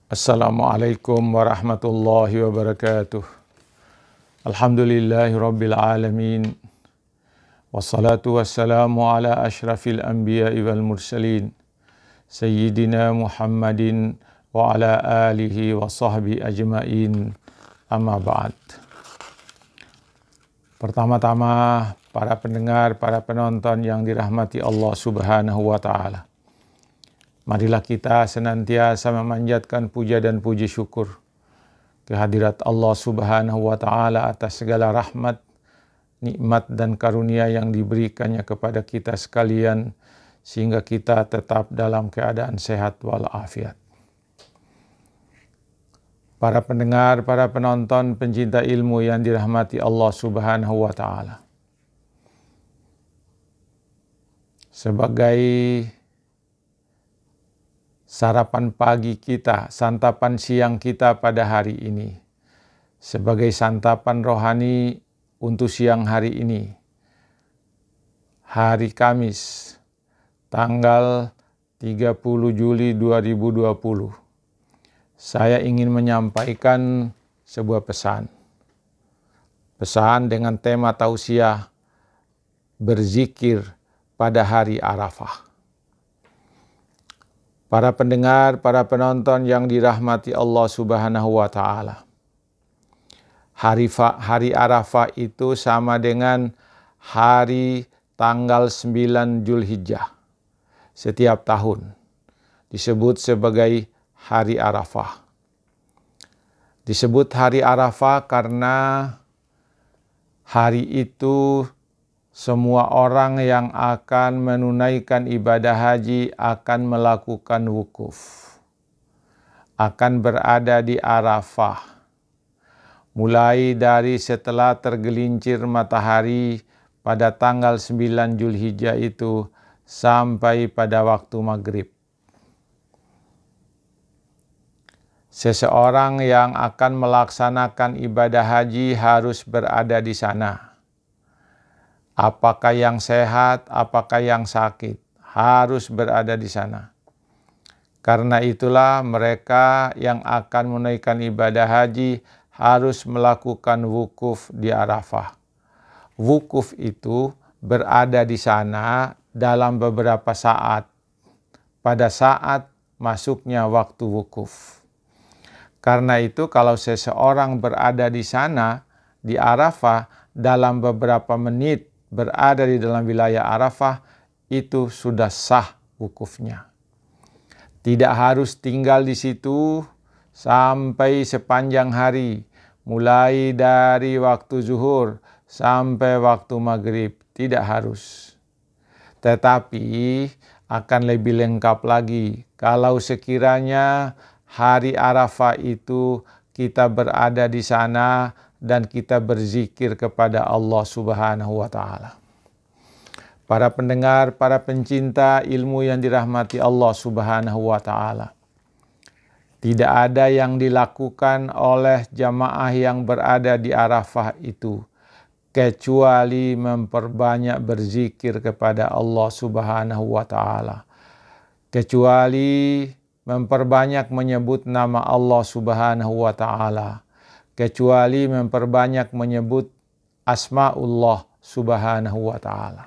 Assalamualaikum warahmatullahi wabarakatuh. Alhamdulillahi rabbil alamin. Wassalatu wassalamu ala ashrafil anbiya'i wal mursalin. Sayyidina Muhammadin wa ala alihi wa sahbihi ajma'in. Amma ba'd. Pertama-tama, para pendengar, para penonton yang dirahmati Allah Subhanahu wa ta'ala. Marilah kita senantiasa memanjatkan puja dan puji syukur kehadirat Allah Subhanahu wa ta'ala atas segala rahmat, nikmat dan karunia yang diberikannya kepada kita sekalian sehingga kita tetap dalam keadaan sehat walafiat. Para pendengar, para penonton, pencinta ilmu yang dirahmati Allah Subhanahu wa ta'ala. Sebagai sarapan pagi kita, santapan siang kita pada hari ini, sebagai santapan rohani untuk siang hari ini, hari Kamis, tanggal 30 Juli 2020, saya ingin menyampaikan sebuah pesan. Pesan dengan tema tausiah berzikir pada hari Arafah. Para pendengar, para penonton yang dirahmati Allah Subhanahu wa ta'ala. Hari Arafah itu sama dengan hari tanggal 9 Zulhijjah. Setiap tahun disebut sebagai hari Arafah. Disebut hari Arafah karena hari itu semua orang yang akan menunaikan ibadah haji akan melakukan wukuf, akan berada di Arafah. Mulai dari setelah tergelincir matahari pada tanggal 9 Zulhijjah itu sampai pada waktu maghrib. Seseorang yang akan melaksanakan ibadah haji harus berada di sana. Apakah yang sehat, apakah yang sakit, harus berada di sana. Karena itulah mereka yang akan menunaikan ibadah haji harus melakukan wukuf di Arafah. Wukuf itu berada di sana dalam beberapa saat, pada saat masuknya waktu wukuf. Karena itu kalau seseorang berada di sana, di Arafah, dalam beberapa menit, berada di dalam wilayah Arafah, itu sudah sah wukufnya. Tidak harus tinggal di situ sampai sepanjang hari, mulai dari waktu zuhur sampai waktu maghrib, tidak harus. Tetapi akan lebih lengkap lagi kalau sekiranya hari Arafah itu kita berada di sana dan kita berzikir kepada Allah Subhanahu wa ta'ala. Para pendengar, para pencinta ilmu yang dirahmati Allah Subhanahu wa ta'ala. Tidak ada yang dilakukan oleh jamaah yang berada di Arafah itu kecuali memperbanyak berzikir kepada Allah Subhanahu wa ta'ala. Kecuali memperbanyak menyebut nama Allah Subhanahu wa ta'ala. Kecuali memperbanyak menyebut asma'ullah Subhanahu wa ta'ala.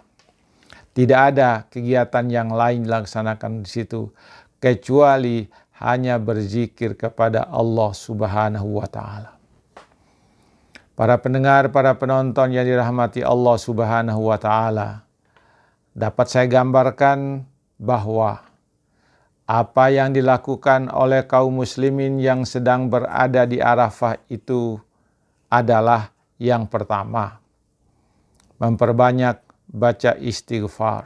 Tidak ada kegiatan yang lain dilaksanakan di situ kecuali hanya berzikir kepada Allah Subhanahu wa ta'ala. Para pendengar, para penonton yang dirahmati Allah Subhanahu wa ta'ala, dapat saya gambarkan bahwa apa yang dilakukan oleh kaum muslimin yang sedang berada di Arafah itu adalah yang pertama, memperbanyak baca istighfar.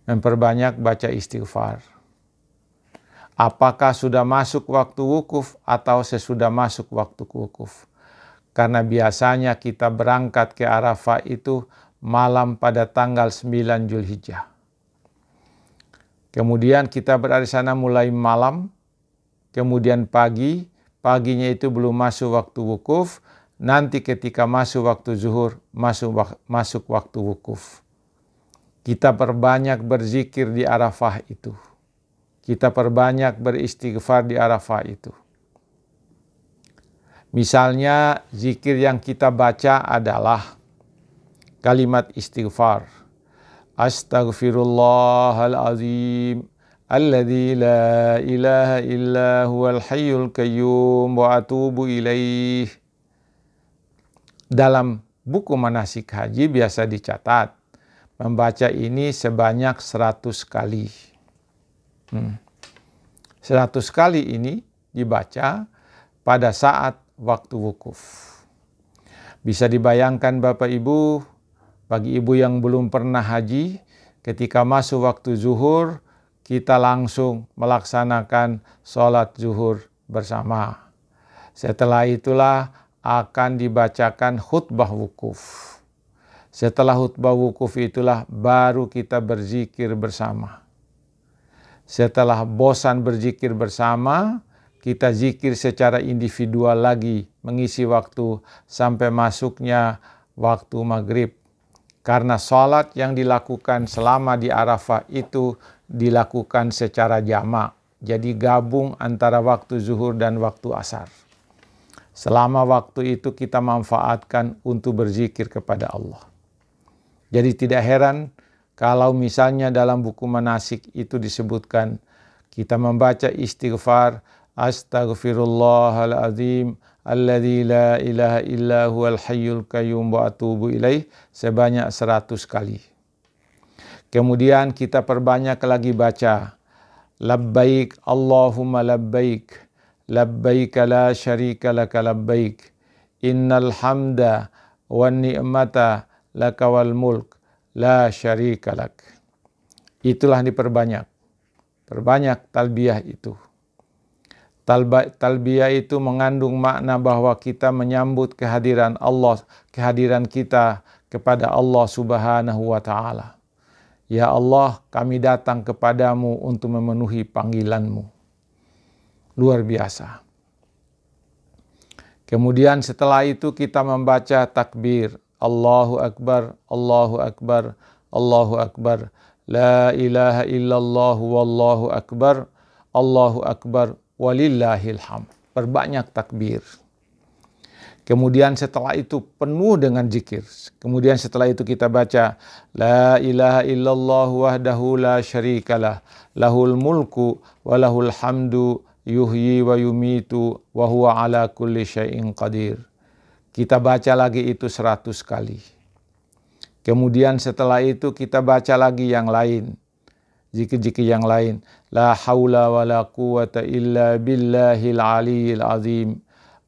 Memperbanyak baca istighfar. Apakah sudah masuk waktu wukuf atau sesudah masuk waktu wukuf? Karena biasanya kita berangkat ke Arafah itu malam pada tanggal 9 Zulhijjah. Kemudian kita berada di sana mulai malam, kemudian paginya itu belum masuk waktu wukuf, nanti ketika masuk waktu zuhur, masuk waktu wukuf. Kita perbanyak berzikir di Arafah itu. kita perbanyak beristighfar di Arafah itu. Misalnya zikir yang kita baca adalah kalimat istighfar. Astaghfirullahalazim alladzi la ilaha illa huwal hayyul qayyum wa atubu ilaih. Dalam buku manasik haji biasa dicatat membaca ini sebanyak 100 kali. 100 kali ini dibaca pada saat waktu wukuf. Bisa dibayangkan Bapak Ibu, bagi ibu yang belum pernah haji, ketika masuk waktu zuhur, kita langsung melaksanakan sholat zuhur bersama. Setelah itulah akan dibacakan khutbah wukuf. Setelah khutbah wukuf itulah baru kita berzikir bersama. Setelah bosan berzikir bersama, kita zikir secara individual lagi, mengisi waktu sampai masuknya waktu maghrib. Karena sholat yang dilakukan selama di Arafah itu dilakukan secara jamak. Jadi gabung antara waktu zuhur dan waktu asar. Selama waktu itu kita manfaatkan untuk berzikir kepada Allah. Jadi tidak heran kalau misalnya dalam buku manasik itu disebutkan kita membaca istighfar astaghfirullahalazim alladzi la ilaha illa huwal hayyul qayyum wa atubu ilaih sebanyak 100 kali. Kemudian kita perbanyak lagi baca labbaik Allahumma labbaik labbaik la syarika laka labbaik innal hamda wan ni'mata laka wal mulk la syarika lak. Itulah diperbanyak. Perbanyak talbiyah itu. Talbiyah itu mengandung makna bahwa kita menyambut kehadiran Allah, kehadiran kita kepada Allah Subhanahu wa Ta'ala. Ya Allah, kami datang kepadamu untuk memenuhi panggilanmu. Luar biasa. Kemudian setelah itu kita membaca takbir. Allahu Akbar, Allahu Akbar, Allahu Akbar. La ilaha illallah wallahu akbar, Allahu Akbar, walillahil hamd. Perbanyak takbir. Kemudian setelah itu penuh dengan zikir. Kemudian setelah itu kita baca la ilaha illallah wahdahu la syarikalah lahul mulku wa lahul hamdu yuhyi wa yumitu wa huwa ala kulli syai'in qadir. Kita baca lagi itu 100 kali. Kemudian setelah itu kita baca lagi yang lain. Zikir-zikir yang lain. La haula wa la quwata illa billahil aliyyil azim.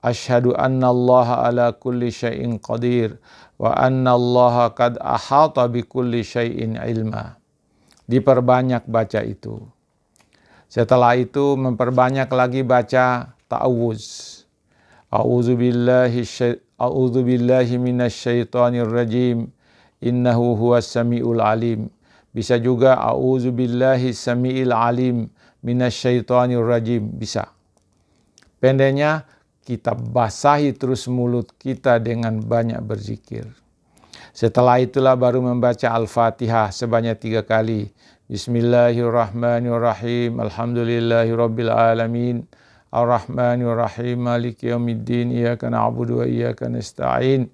Asyhadu anna allaha ala kulli syai'in qadir wa anna allaha qad ahata bi kulli syai'in ilma. Diperbanyak baca itu. Setelah itu memperbanyak lagi baca ta'awuz. A'udzu billahi minasyaitonir rajim. Innahu huwas samiul alim. Bisa juga a'udzu billahi samiil alim minasyaitonir rajim. Bisa. Pendeknya kita basahi terus mulut kita dengan banyak berzikir. Setelah itulah baru membaca Al-Fatihah sebanyak 3 kali. Bismillahirrahmanirrahim. Alhamdulillahirabbil alamin. Ar-Rahmanirrahim. Maliki yaumiddin. Iyyaka na'budu wa iyyaka nasta'in.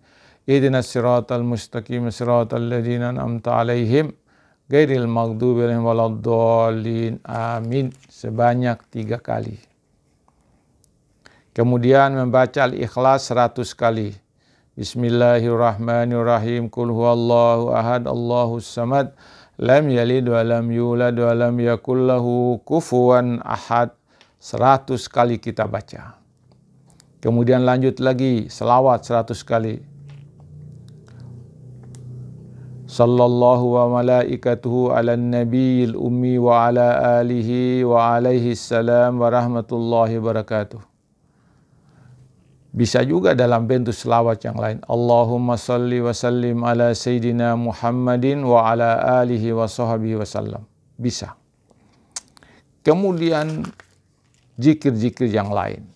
Ihdinas siratal mustaqim. Siratal ladzina an'amta 'alaihim ghairil maghdubi 'alaihim waladdallin. Amin. Sebanyak 3 kali. Kemudian membaca Al-Ikhlas 100 kali. Bismillahirrahmanirrahim. Qul huwallahu ahad, Allahus samad, lam yalid wa lam yulad wa lam yakul lahu kufuwan ahad. 100 kali kita baca. Kemudian lanjut lagi selawat 100 kali. Sallallahu wa malaikatuhu ala nabiyil ummi wa ala alihi wa alaihi salam wa rahmatullahi wabarakatuh. Bisa juga dalam bentuk selawat yang lain. Allahumma salli wa sallim ala Sayyidina Muhammadin wa ala alihi wa sahbihi wa sallam. Bisa. Kemudian zikir-zikir yang lain.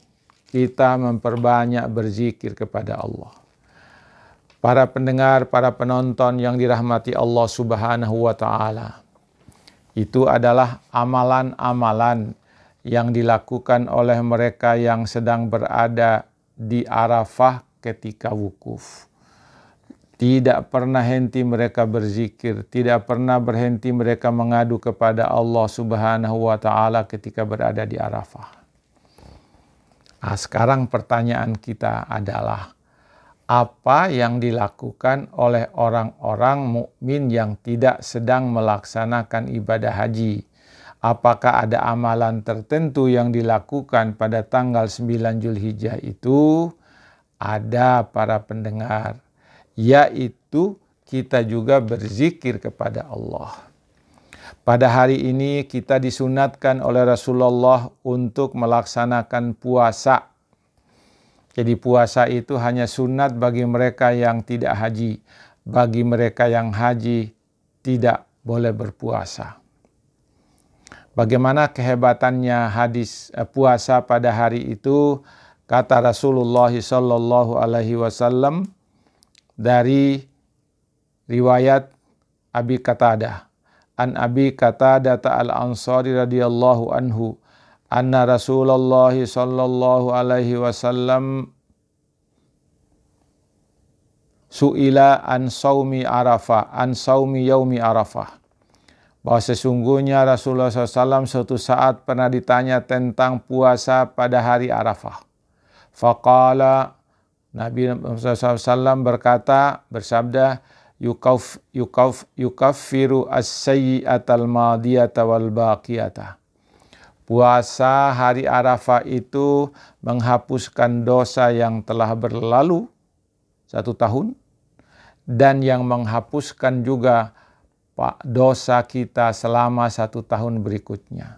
Kita memperbanyak berzikir kepada Allah. Para pendengar, para penonton yang dirahmati Allah Subhanahu wa Ta'ala. Itu adalah amalan-amalan yang dilakukan oleh mereka yang sedang berada di Arafah ketika wukuf. Tidak pernah henti mereka berzikir, tidak pernah berhenti mereka mengadu kepada Allah Subhanahu wa Ta'ala ketika berada di Arafah. Nah, sekarang pertanyaan kita adalah, apa yang dilakukan oleh orang-orang mukmin yang tidak sedang melaksanakan ibadah haji? Apakah ada amalan tertentu yang dilakukan pada tanggal 9 Zulhijjah itu? Ada, para pendengar, yaitu kita juga berzikir kepada Allah. Pada hari ini kita disunatkan oleh Rasulullah untuk melaksanakan puasa. Jadi puasa itu hanya sunat bagi mereka yang tidak haji. Bagi mereka yang haji tidak boleh berpuasa. Bagaimana kehebatannya puasa pada hari itu? Kata Rasulullah sallallahu alaihi wasallam dari riwayat Abi Qatadah. An Abi Qatadah al-Ansari radhiyallahu anhu anna Rasulullah sallallahu alaihi wasallam su'ila an saumi Arafah, an saumi yaumi Arafah. Bahwa sesungguhnya Rasulullah SAW suatu saat pernah ditanya tentang puasa pada hari Arafah. Faqala, Nabi SAW bersabda, yukaffiru as-sayyi'atal madiyata wal baqiyata. Puasa hari Arafah itu menghapuskan dosa yang telah berlalu 1 tahun, dan yang menghapuskan juga dosa kita selama 1 tahun berikutnya.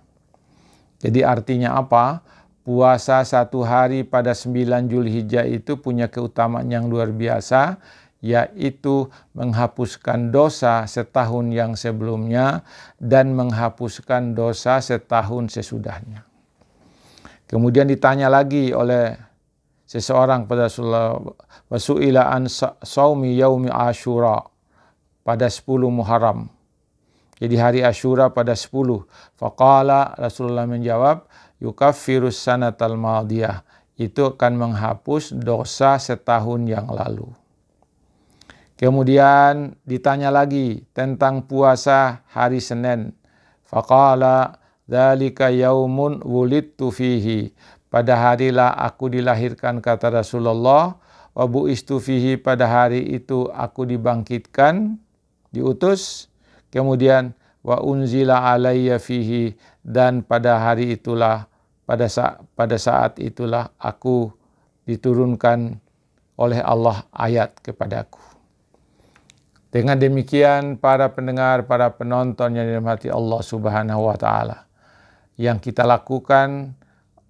Jadi artinya apa? Puasa 1 hari pada 9 Zulhijjah itu punya keutamaan yang luar biasa, yaitu menghapuskan dosa setahun yang sebelumnya dan menghapuskan dosa setahun sesudahnya. Kemudian ditanya lagi oleh seseorang pada Rasulullah, wasu'ila an saumi yaumi Asyura, pada 10 Muharram. Jadi hari Asyura pada 10. Faqala, Rasulullah menjawab, yukaffirus sanatal madiyah. Itu akan menghapus dosa setahun yang lalu. Kemudian ditanya lagi tentang puasa hari Senin. Faqala, dzalika yaumun wulidtu fihi. Pada harilah aku dilahirkan, kata Rasulullah. Wa bu'istu fihi, pada hari itu aku dibangkitkan, diutus. Kemudian wa unzila alayya fihi, dan pada hari itulah, pada saat itulah aku diturunkan oleh Allah ayat kepadaku. Dengan demikian, para pendengar, para penonton yang dirahmati Allah Subhanahu wa Ta'ala, yang kita lakukan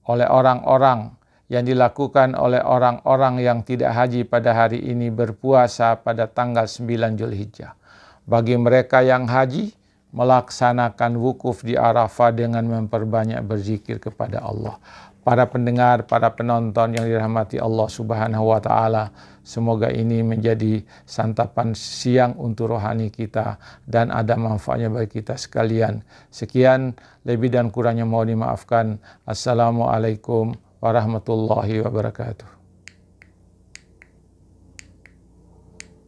oleh orang-orang, yang dilakukan oleh orang-orang yang tidak haji pada hari ini, berpuasa pada tanggal 9 Zulhijjah. Bagi mereka yang haji, melaksanakan wukuf di Arafah dengan memperbanyak berzikir kepada Allah. Para pendengar, para penonton yang dirahmati Allah Subhanahu wa Ta'ala, semoga ini menjadi santapan siang untuk rohani kita dan ada manfaatnya bagi kita sekalian. Sekian, lebih dan kurangnya mohon dimaafkan. Assalamualaikum warahmatullahi wabarakatuh.